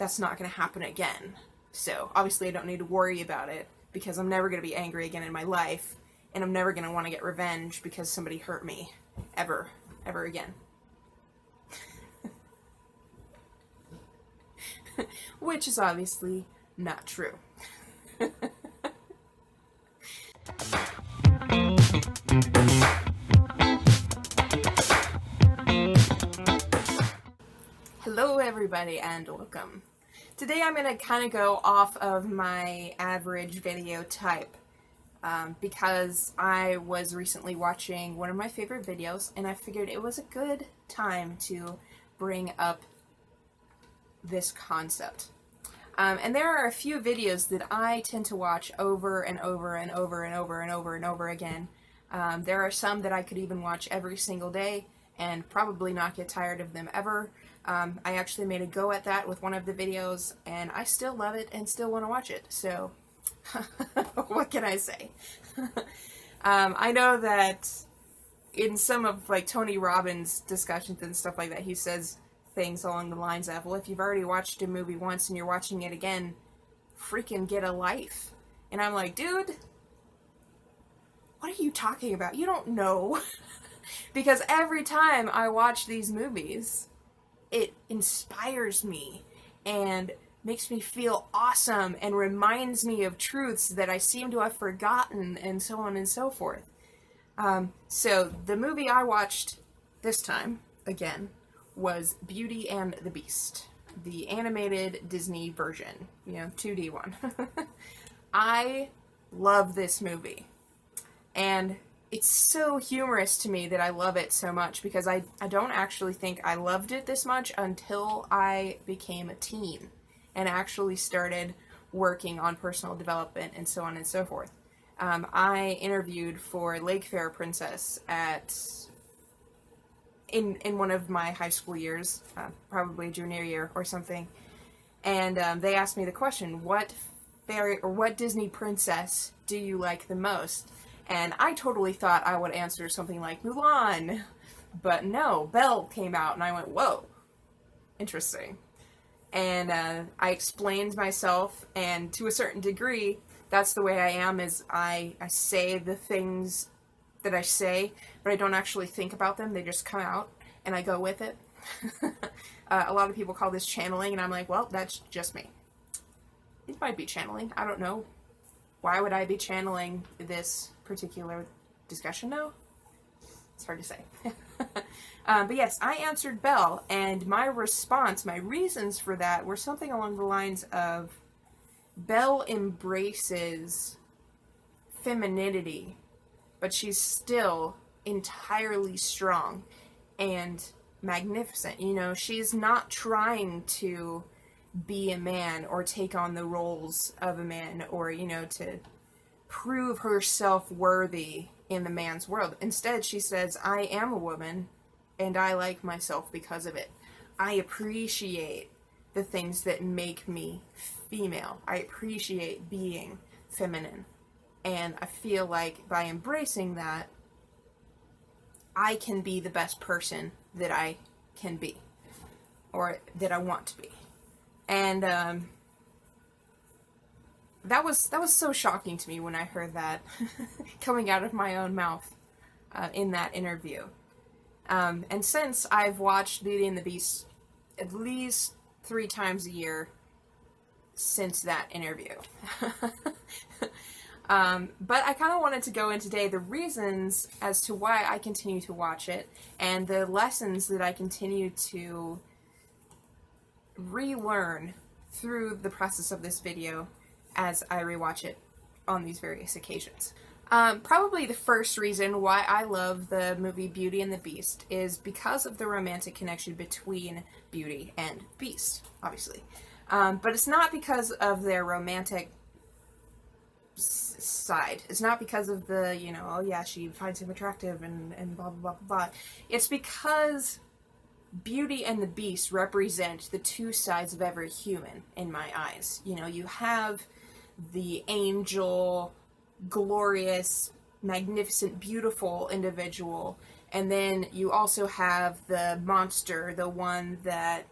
that's not going to happen again. So obviously I don't need to worry about it because I'm never going to be angry again in my life, and I'm never going to want to get revenge because somebody hurt me ever again. Which is obviously not true. Hello everybody and welcome. Today I'm going to kind of go off of my average video type because I was recently watching one of my favorite videos and I figured it was a good time to bring up this concept. And there are a few videos that I tend to watch over and over and over and over and over and over again. There are some that I could even watch every single day and probably not get tired of them ever. I actually made a go at that with one of the videos, and I still love it and still want to watch it, so what can I say? I know that in some of like Tony Robbins' discussions and stuff like that, he says things along the lines of, well, if you've already watched a movie once and you're watching it again, freaking get a life. And I'm like, dude, what are you talking about? You don't know. Because every time I watch these movies, it inspires me and makes me feel awesome and reminds me of truths that I seem to have forgotten, and so on and so forth. So the movie I watched this time, again, was Beauty and the Beast, the animated Disney version, 2D one. I love this movie, and it's so humorous to me that I love it so much, because I don't actually think I loved it this much until I became a teen and actually started working on personal development and so on and so forth. I interviewed for Lake Fair Princess in one of my high school years, probably junior year or something, and they asked me the question, what fairy or what Disney princess do you like the most? And I totally thought I would answer something like Mulan, but no, Belle came out, and I went, whoa, interesting. And I explained myself, and to a certain degree, that's the way I am, is I say the things that I say, but I don't actually think about them. They just come out, and I go with it. A lot of people call this channeling, and I'm like, well, that's just me. It might be channeling. I don't know. Why would I be channeling this particular discussion now? It's hard to say. But yes, I answered Belle, and my response, my reasons for that were something along the lines of Belle embraces femininity, but she's still entirely strong and magnificent. She's not trying to be a man or take on the roles of a man or, to prove herself worthy in the man's world. Instead, she says, I am a woman and I like myself because of it. I appreciate the things that make me female. I appreciate being feminine. And I feel like by embracing that, I can be the best person that I can be, or that I want to be. And that was so shocking to me when I heard that coming out of my own mouth in that interview. And since I've watched Beauty and the Beast at least 3 times a year since that interview. But I kind of wanted to go in today the reasons as to why I continue to watch it and the lessons that I continue to relearn through the process of this video as I rewatch it on these various occasions. Probably the first reason why I love the movie Beauty and the Beast is because of the romantic connection between Beauty and Beast, obviously. But it's not because of their romantic side. It's not because of the, oh yeah, she finds him attractive and blah, blah, blah, blah. It's because Beauty and the Beast represent the two sides of every human in my eyes. You have the angel, glorious, magnificent, beautiful individual, and then you also have the monster, the one that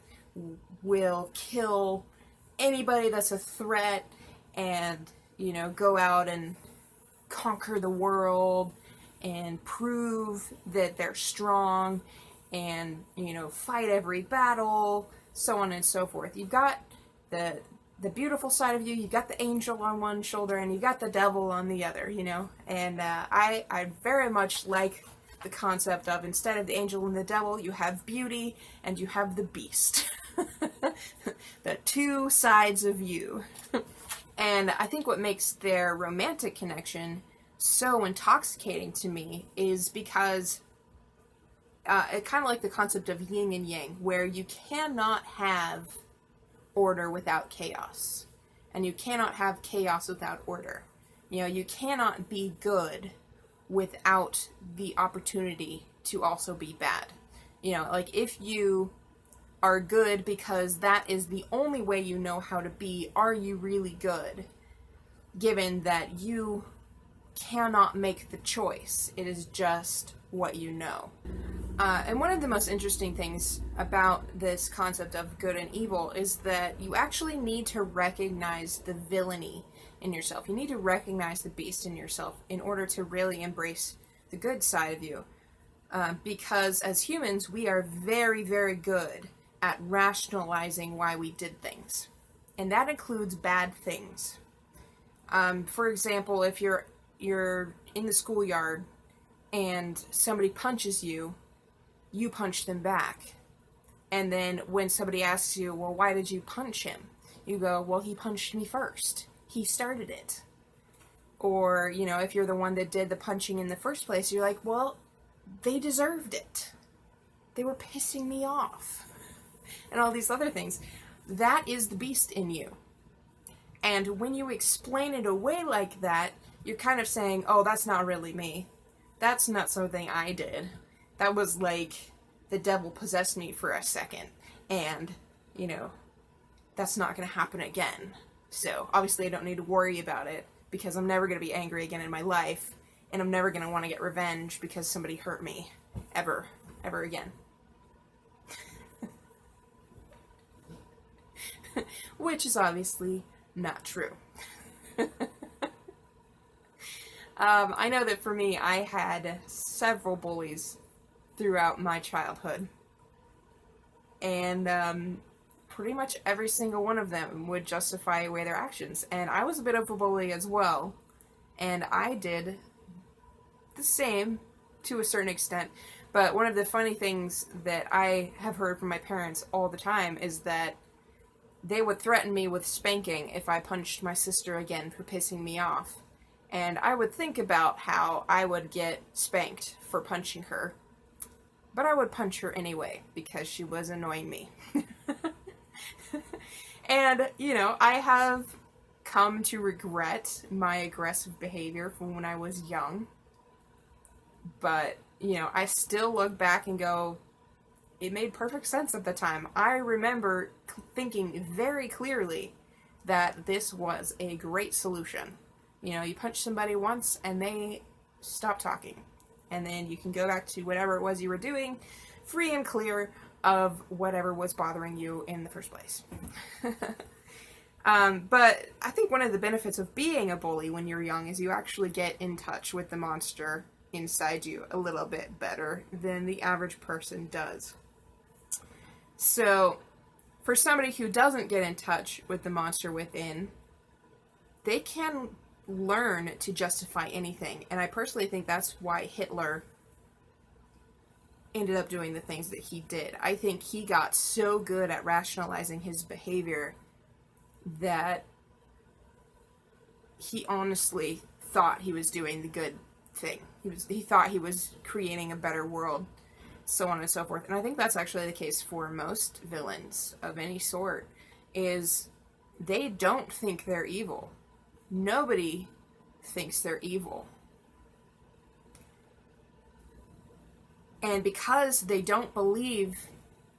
will kill anybody that's a threat and, go out and conquer the world and prove that they're strong and, fight every battle, so on and so forth. You've got the beautiful side of you, you've got the angel on one shoulder, and you've got the devil on the other, And I very much like the concept of, instead of the angel and the devil, you have beauty and you have the beast. The two sides of you. And I think what makes their romantic connection so intoxicating to me is because it kind of like the concept of yin and yang, where you cannot have order without chaos, and you cannot have chaos without order. You cannot be good without the opportunity to also be bad. Like, if you are good because that is the only way you know how to be, are you really good? Given that you cannot make the choice, it is just what you know. And one of the most interesting things about this concept of good and evil is that you actually need to recognize the villainy in yourself. You need to recognize the beast in yourself in order to really embrace the good side of you. Because as humans, we are very, very good at rationalizing why we did things. And that includes bad things. For example, if you're in the schoolyard and somebody punches you, you punch them back. And then when somebody asks you, well, why did you punch him? You go, well, he punched me first. He started it. Or, if you're the one that did the punching in the first place, you're like, well, they deserved it. They were pissing me off. And all these other things. That is the beast in you. And when you explain it away like that, you're kind of saying, oh, that's not really me. That's not something I did. That was like the devil possessed me for a second. And, that's not going to happen again. So, obviously I don't need to worry about it, because I'm never going to be angry again in my life. And I'm never going to want to get revenge because somebody hurt me. Ever again. Which is obviously not true. I know that for me, I had several bullies throughout my childhood. And pretty much every single one of them would justify away their actions. And I was a bit of a bully as well. And I did the same to a certain extent. But one of the funny things that I have heard from my parents all the time is that they would threaten me with spanking if I punched my sister again for pissing me off. And I would think about how I would get spanked for punching her. But I would punch her anyway, because she was annoying me. And, I have come to regret my aggressive behavior from when I was young. But, I still look back and go, it made perfect sense at the time. I remember thinking very clearly that this was a great solution. You punch somebody once and they stop talking. And then you can go back to whatever it was you were doing, free and clear of whatever was bothering you in the first place. But I think one of the benefits of being a bully when you're young is you actually get in touch with the monster inside you a little bit better than the average person does. So, for somebody who doesn't get in touch with the monster within, they can learn to justify anything. And I personally think that's why Hitler ended up doing the things that he did. I think he got so good at rationalizing his behavior that he honestly thought he was doing the good thing. He thought he was creating a better world, so on and so forth. And I think that's actually the case for most villains of any sort, is they don't think they're evil. Nobody thinks they're evil. And because they don't believe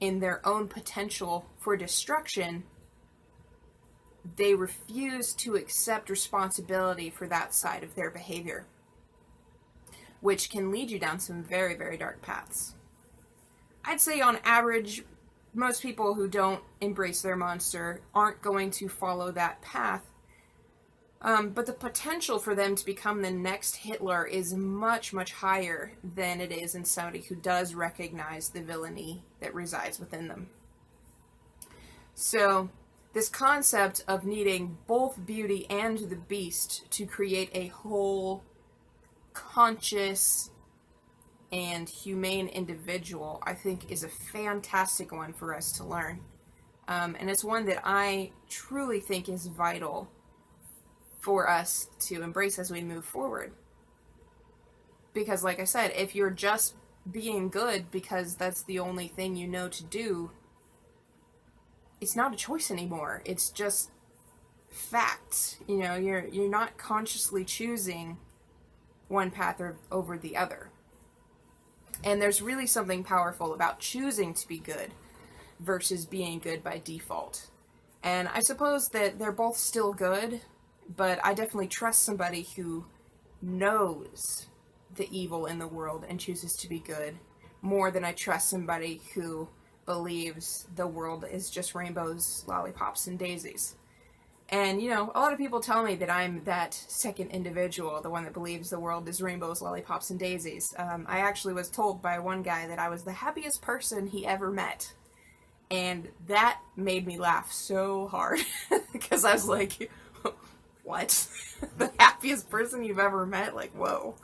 in their own potential for destruction, they refuse to accept responsibility for that side of their behavior, which can lead you down some very, very dark paths. I'd say on average, most people who don't embrace their monster aren't going to follow that path. But the potential for them to become the next Hitler is much, much higher than it is in somebody who does recognize the villainy that resides within them. So, this concept of needing both Beauty and the Beast to create a whole, conscious, and humane individual, I think is a fantastic one for us to learn. And it's one that I truly think is vital for us to embrace as we move forward. Because like I said, if you're just being good because that's the only thing you know to do, it's not a choice anymore. It's just fact. You know, you're not consciously choosing one path over the other. And there's really something powerful about choosing to be good versus being good by default. And I suppose that they're both still good, but I definitely trust somebody who knows the evil in the world and chooses to be good more than I trust somebody who believes the world is just rainbows, lollipops, and daisies. And, you know, a lot of people tell me that I'm that second individual, the one that believes the world is rainbows, lollipops, and daisies. I actually was told by one guy that I was the happiest person he ever met. And that made me laugh so hard. Because I was like, what? The happiest person you've ever met? Like, whoa.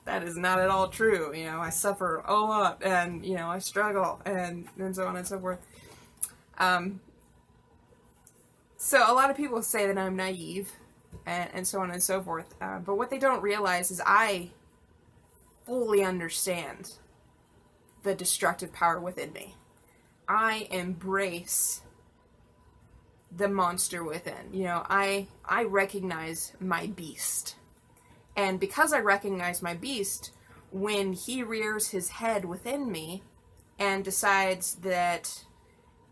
That is not at all true. You know, I suffer a lot, and, you know, I struggle, and so on and so forth. So a lot of people say that I'm naive, and so on and so forth. But what they don't realize is I fully understand the destructive power within me. I embrace the monster within. You know, I recognize my beast. And because I recognize my beast, when he rears his head within me and decides that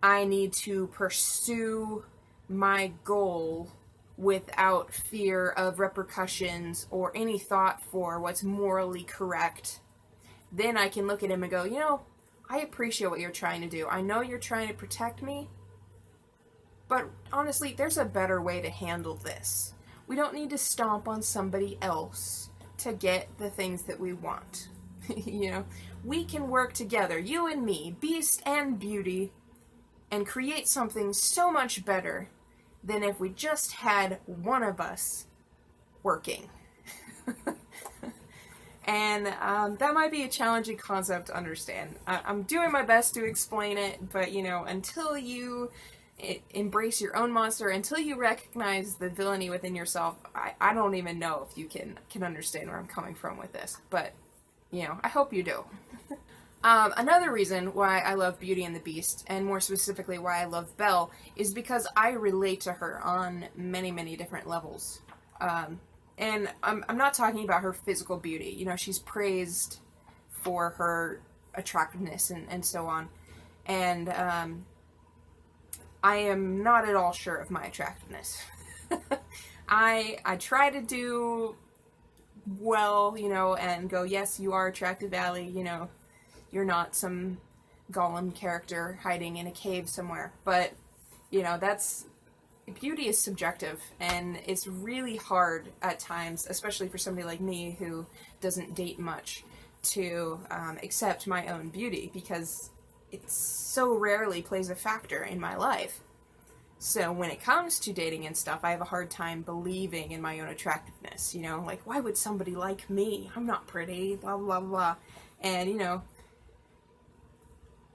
I need to pursue my goal without fear of repercussions or any thought for what's morally correct, then I can look at him and go, you know, I appreciate what you're trying to do. I know you're trying to protect me, but honestly, there's a better way to handle this. We don't need to stomp on somebody else to get the things that we want. You know, we can work together, you and me, Beast and Beauty, and create something so much better than if we just had one of us working. And that might be a challenging concept to understand. I'm doing my best to explain it, but, you know, until you embrace your own monster, until you recognize the villainy within yourself, I don't even know if you can understand where I'm coming from with this. But, you know, I hope you do. Another reason why I love Beauty and the Beast, and more specifically why I love Belle, is because I relate to her on many, many different levels. And I'm not talking about her physical beauty. You know, she's praised for her attractiveness and so on. And I am not at all sure of my attractiveness. I try to do well, you know, and go, yes, you are attractive, Allie, you know, you're not some Gollum character hiding in a cave somewhere. But, you know, beauty is subjective, and it's really hard at times, especially for somebody like me who doesn't date much, to accept my own beauty, because it so rarely plays a factor in my life. So when it comes to dating and stuff, I have a hard time believing in my own attractiveness. You know, like, why would somebody like me? I'm not pretty, blah, blah, blah. And, you know,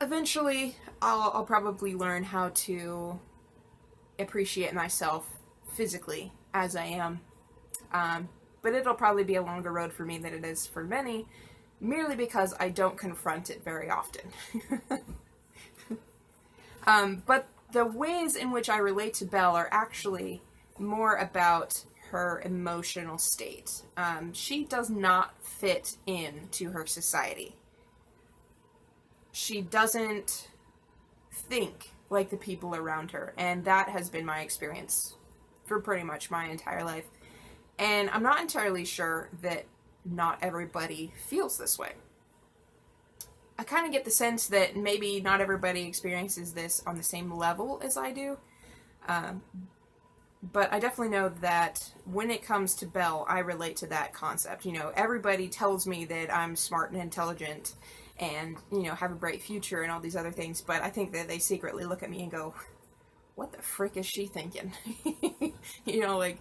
eventually I'll probably learn how to appreciate myself physically as I am. But it'll probably be a longer road for me than it is for many, merely because I don't confront it very often. But the ways in which I relate to Belle are actually more about her emotional state. She does not fit into her society. She doesn't think like the people around her, and that has been my experience for pretty much my entire life. And I'm not entirely sure that not everybody feels this way. I kind of get the sense that maybe not everybody experiences this on the same level as I do. Um, but I definitely know that when it comes to Belle, I relate to that concept. You know, everybody tells me that I'm smart and intelligent and, you know, have a bright future and all these other things, but I think that they secretly look at me and go, what the frick is she thinking? You know, like,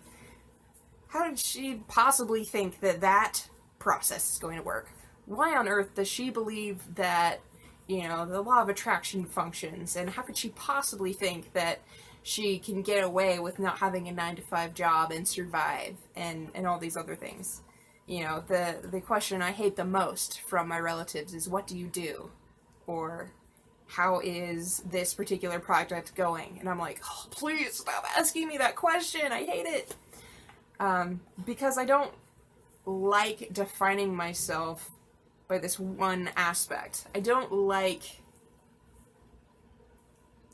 how did she possibly think that that process is going to work? Why on earth does she believe that, you know, the law of attraction functions? And how could she possibly think that she can get away with not having a 9-to-5 job and survive and all these other things? You know, the question I hate the most from my relatives is, what do you do? Or, how is this particular project going? And I'm like, oh, please stop asking me that question. I hate it. Because I don't like defining myself by this one aspect. I don't like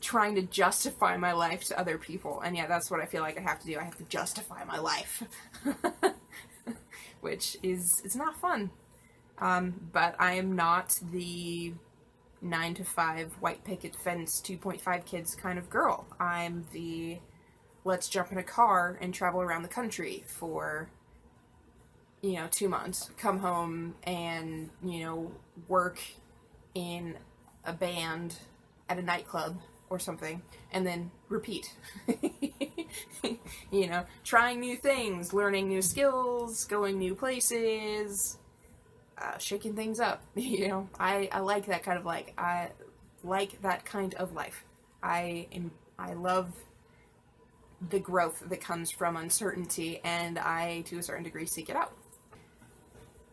trying to justify my life to other people. And yeah, that's what I feel like I have to do. I have to justify my life. Which is, it's not fun. But I am not the 9-to-5 white picket fence 2.5 kids kind of girl. I'm the let's jump in a car and travel around the country for, you know, 2 months, come home and, you know, work in a band at a nightclub or something, and then repeat. You know, trying new things, learning new skills, going new places, shaking things up. You know, I like that kind of I like that kind of life. I love the growth that comes from uncertainty, and I, to a certain degree, seek it out.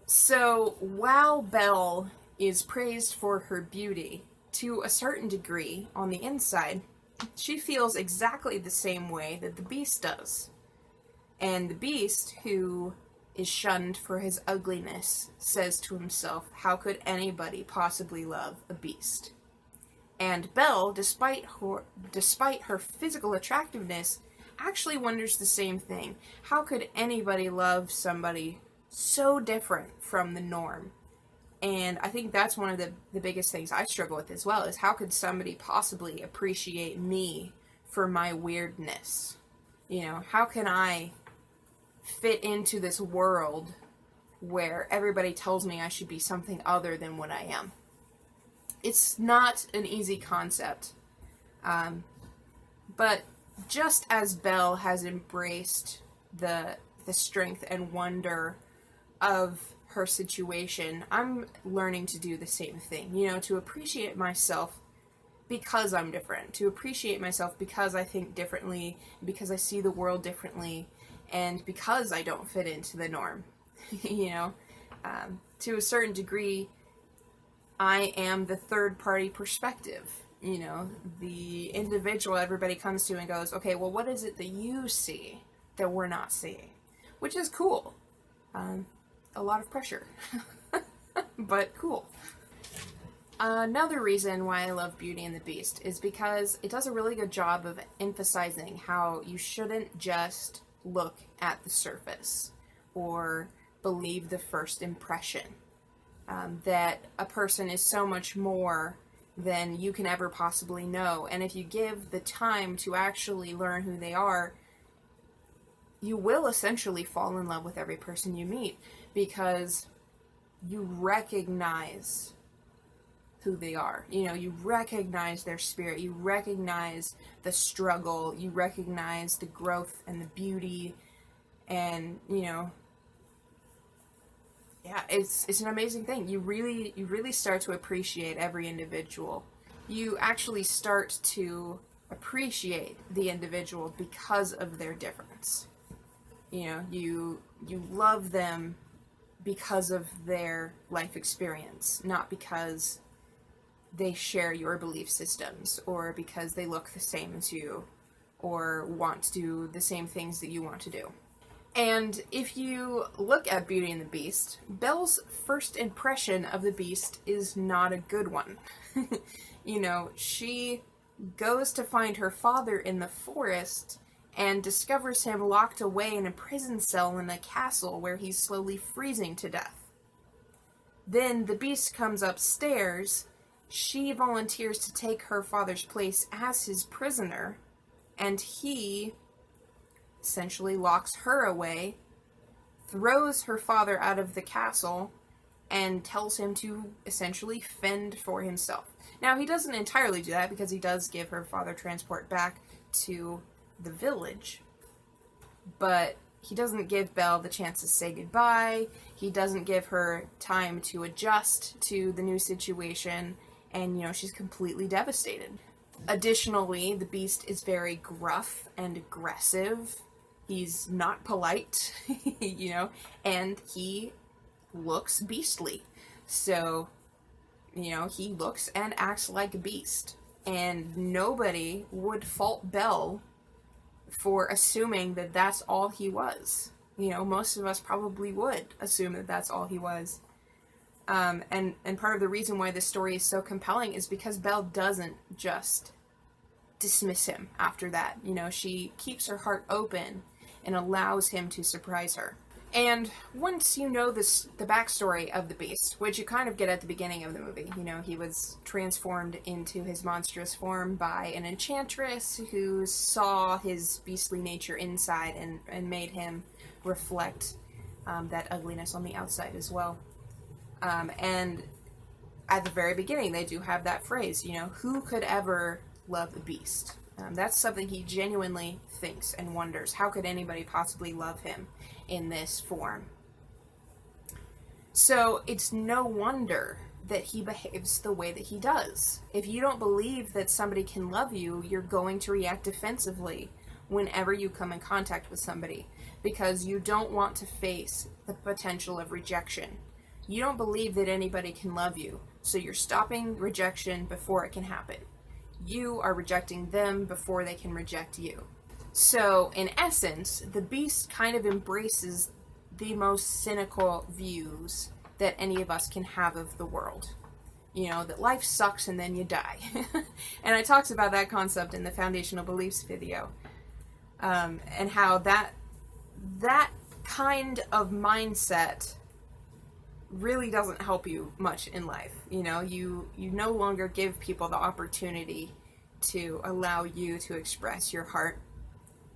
So, while Belle is praised for her beauty, to a certain degree, on the inside, she feels exactly the same way that the Beast does. And the Beast, who is shunned for his ugliness, says to himself, how could anybody possibly love a beast? And Belle, despite her physical attractiveness, actually wonders the same thing. How could anybody love somebody so different from the norm? And I think that's one of the biggest things I struggle with as well, is how could somebody possibly appreciate me for my weirdness? You know, how can I fit into this world where everybody tells me I should be something other than what I am? It's not an easy concept. But just as Belle has embraced the strength and wonder of her situation, I'm learning to do the same thing, you know, to appreciate myself because I'm different, to appreciate myself because I think differently, because I see the world differently, and because I don't fit into the norm. You know, to a certain degree, I am the third party perspective. You know, the individual everybody comes to and goes, okay, well, what is it that you see that we're not seeing? Which is cool. A lot of pressure, but cool. Another reason why I love Beauty and the Beast is because it does a really good job of emphasizing how you shouldn't just look at the surface or believe the first impression. That a person is so much more than you can ever possibly know. And if you give the time to actually learn who they are, you will essentially fall in love with every person you meet, because you recognize who they are. You know, you recognize their spirit, you recognize the struggle, you recognize the growth and the beauty, and, you know, yeah, it's an amazing thing. You really start to appreciate every individual. You actually start to appreciate the individual because of their difference. You know, you love them because of their life experience, not because they share your belief systems, or because they look the same as you, or want to do the same things that you want to do. And if you look at Beauty and the Beast, Belle's first impression of the Beast is not a good one. You know, she goes to find her father in the forest and discovers him locked away in a prison cell in a castle where he's slowly freezing to death. Then the Beast comes upstairs. She volunteers to take her father's place as his prisoner, and he essentially locks her away, throws her father out of the castle, and tells him to essentially fend for himself. Now, he doesn't entirely do that, because he does give her father transport back to the village, but he doesn't give Belle the chance to say goodbye. He doesn't give her time to adjust to the new situation, and, she's completely devastated. Additionally, the Beast is very gruff and aggressive. He's not polite, and he looks beastly. So, he looks and acts like a beast. And nobody would fault Belle for assuming that that's all he was. Most of us probably would assume that that's all he was. And part of the reason why this story is so compelling is because Belle doesn't just dismiss him after that. She keeps her heart open and allows him to surprise her. And once you know the backstory of the Beast, which you kind of get at the beginning of the movie, he was transformed into his monstrous form by an enchantress who saw his beastly nature inside and made him reflect that ugliness on the outside as well. And at the very beginning, they do have that phrase, who could ever love a beast? That's something he genuinely thinks and wonders. How could anybody possibly love him in this form? So it's no wonder that he behaves the way that he does. If you don't believe that somebody can love you, you're going to react defensively whenever you come in contact with somebody, because you don't want to face the potential of rejection. You don't believe that anybody can love you, so you're stopping rejection before it can happen. You are rejecting them before they can reject you. So, in essence, the Beast kind of embraces the most cynical views that any of us can have of the world. That life sucks and then you die. And I talked about that concept in the Foundational Beliefs video. And how that kind of mindset really doesn't help you much in life. You no longer give people the opportunity to allow you to express your heart,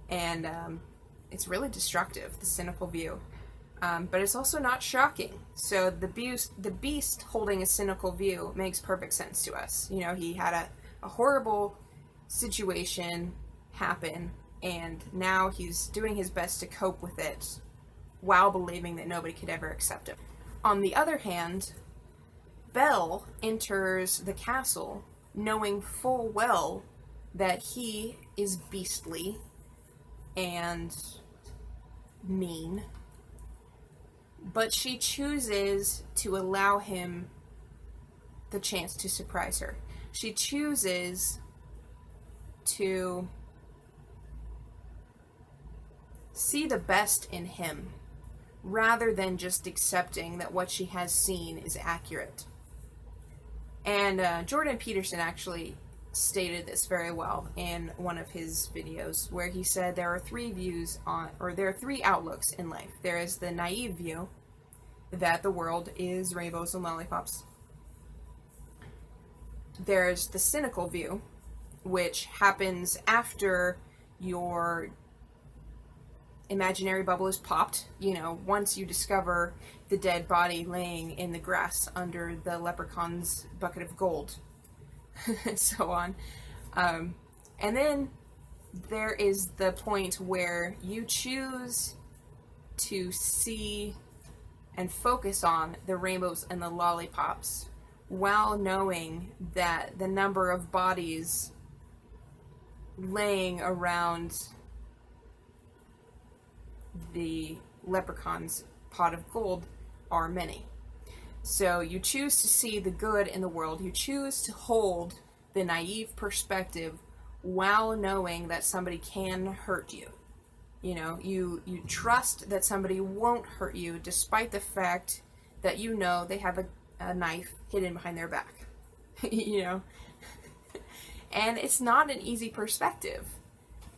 and it's really destructive, the cynical view. But it's also not shocking. So the Beast holding a cynical view makes perfect sense to us. He had a horrible situation happen, and now he's doing his best to cope with it while believing that nobody could ever accept him. On the other hand, Belle enters the castle knowing full well that he is beastly and mean, but she chooses to allow him the chance to surprise her. She chooses to see the best in him, rather than just accepting that what she has seen is accurate. And Jordan Peterson actually stated this very well in one of his videos, where he said there are three outlooks in life. There is the naive view that the world is rainbows and lollipops. There's the cynical view, which happens after your imaginary bubble is popped, once you discover the dead body laying in the grass under the leprechaun's bucket of gold, so on. And then there is the point where you choose to see and focus on the rainbows and the lollipops, while knowing that the number of bodies laying around the leprechaun's pot of gold are many. So you choose to see the good in the world. You choose to hold the naive perspective while knowing that somebody can hurt you. You trust that somebody won't hurt you, despite the fact that they have a knife hidden behind their back. And it's not an easy perspective.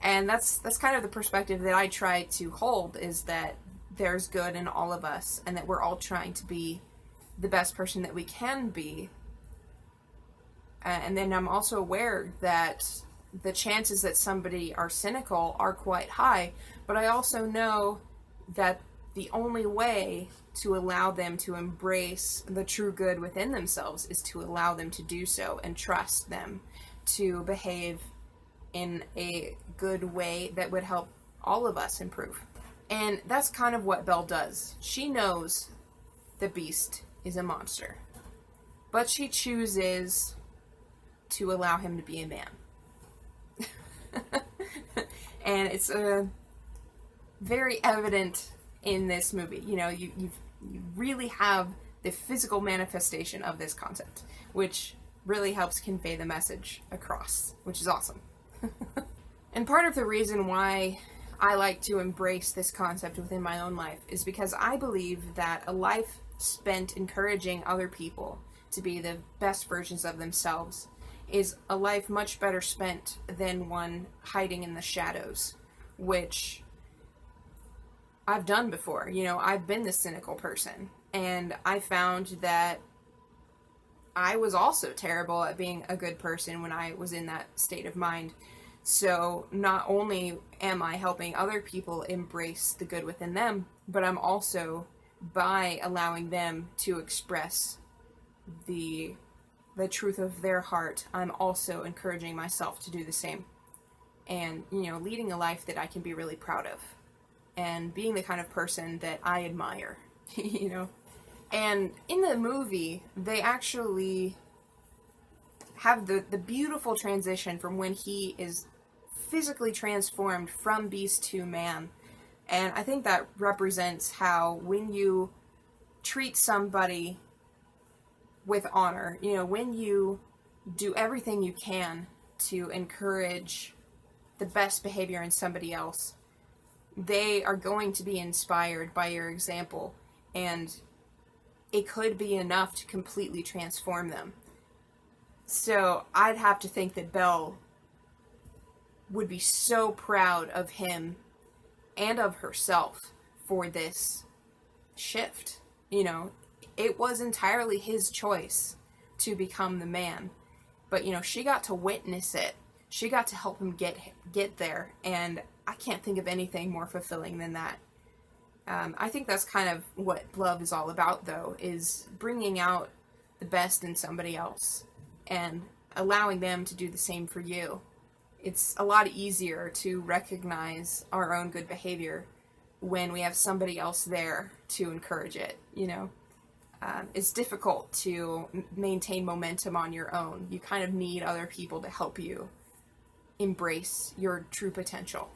And that's kind of the perspective that I try to hold, is that there's good in all of us, and that we're all trying to be the best person that we can be. And then I'm also aware that the chances that somebody are cynical are quite high, but I also know that the only way to allow them to embrace the true good within themselves is to allow them to do so and trust them to behave in a good way that would help all of us improve. And that's kind of what Belle does. She knows the Beast is a monster, but she chooses to allow him to be a man. And it's very evident in this movie. You know, you really have the physical manifestation of this concept, which really helps convey the message across, which is awesome. And part of the reason why I like to embrace this concept within my own life is because I believe that a life spent encouraging other people to be the best versions of themselves is a life much better spent than one hiding in the shadows, which I've done before. You know, I've been the cynical person, and I found that I was also terrible at being a good person when I was in that state of mind. So not only am I helping other people embrace the good within them, but I'm also, by allowing them to express the truth of their heart, I'm also encouraging myself to do the same. And, you know, leading a life that I can be really proud of. And being the kind of person that I admire, you know. And in the movie, they actually have the beautiful transition from when he is physically transformed from beast to man. And I think that represents how when you treat somebody with honor, you know, when you do everything you can to encourage the best behavior in somebody else, they are going to be inspired by your example, and it could be enough to completely transform them. So I'd have to think that Belle would be so proud of him and of herself for this shift. You know, it was entirely his choice to become the man, but, you know, she got to witness it. She got to help him get there, and I can't think of anything more fulfilling than that. I think that's kind of what love is all about, though, is bringing out the best in somebody else and allowing them to do the same for you. It's a lot easier to recognize our own good behavior when we have somebody else there to encourage it, you know. It's difficult to maintain momentum on your own. You kind of need other people to help you embrace your true potential.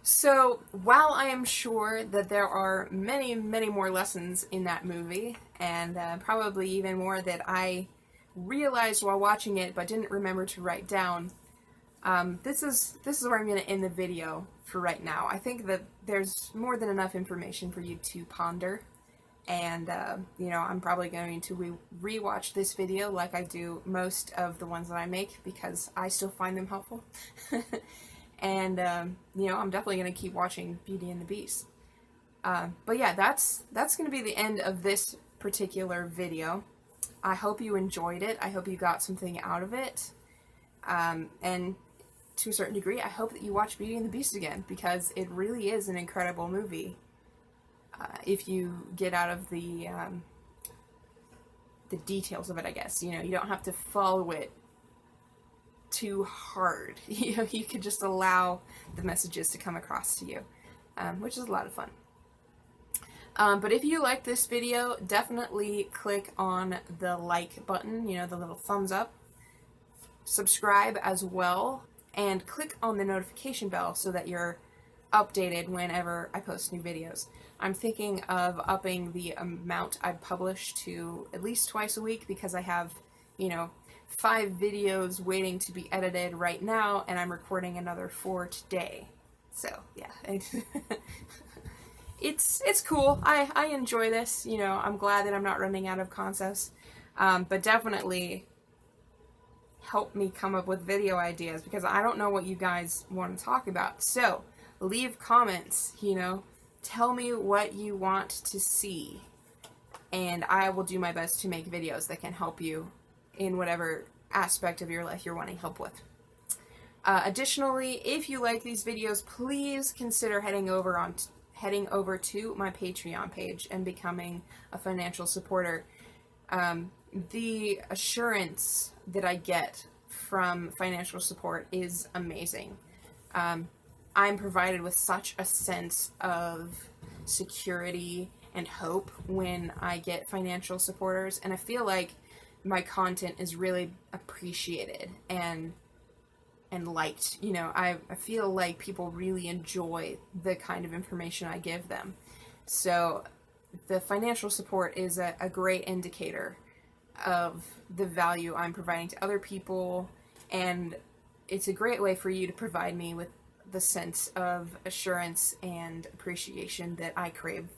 So, while I am sure that there are many, many more lessons in that movie, and probably even more that I realized while watching it but didn't remember to write down, this is where I'm going to end the video for right now. I think that there's more than enough information for you to ponder, and you know, I'm probably going to rewatch this video like I do most of the ones that I make, because I still find them helpful. And you know, I'm definitely going to keep watching Beauty and the Beast. But yeah, that's going to be the end of this particular video. I hope you enjoyed it. I hope you got something out of it. And to a certain degree, I hope that you watch Beauty and the Beast again, because it really is an incredible movie. If you get out of the details of it, I guess. You know, you don't have to follow it too hard. You know, you could just allow the messages to come across to you, which is a lot of fun. But if you like this video, definitely click on the like button, you know, the little thumbs up. Subscribe as well, and click on the notification bell so that you're updated whenever I post new videos. I'm thinking of upping the amount I publish to at least twice a week, because I have, you know, 5 videos waiting to be edited right now, and I'm recording another 4 today. So, yeah. It's cool. I enjoy this. You know, I'm glad that I'm not running out of concepts. But definitely help me come up with video ideas, because I don't know what you guys want to talk about. So, leave comments, you know. Tell me what you want to see. and I will do my best to make videos that can help you in whatever aspect of your life you're wanting help with. Additionally, if you like these videos, please consider heading over to my Patreon page and becoming a financial supporter. The assurance that I get from financial support is amazing. I'm provided with such a sense of security and hope when I get financial supporters, and I feel like my content is really appreciated and liked. You know, I feel like people really enjoy the kind of information I give them. So the financial support is a great indicator of the value I'm providing to other people, and it's a great way for you to provide me with the sense of assurance and appreciation that I crave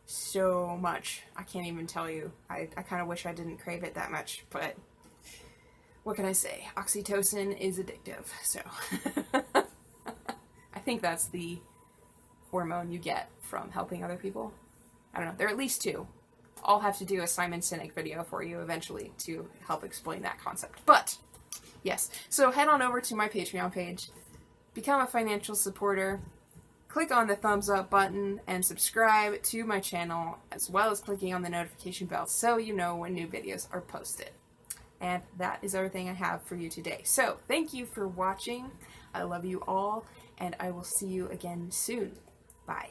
so much. I can't even tell you. I kind of wish I didn't crave it that much, but what can I say? Oxytocin is addictive, so I think that's the hormone you get from helping other people. I don't know. There are at least two. I'll have to do a Simon Sinek video for you eventually to help explain that concept. But, yes. So head on over to my Patreon page, become a financial supporter, click on the thumbs up button, and subscribe to my channel, as well as clicking on the notification bell so you know when new videos are posted. And that is everything I have for you today. So, thank you for watching. I love you all, and I will see you again soon. Bye.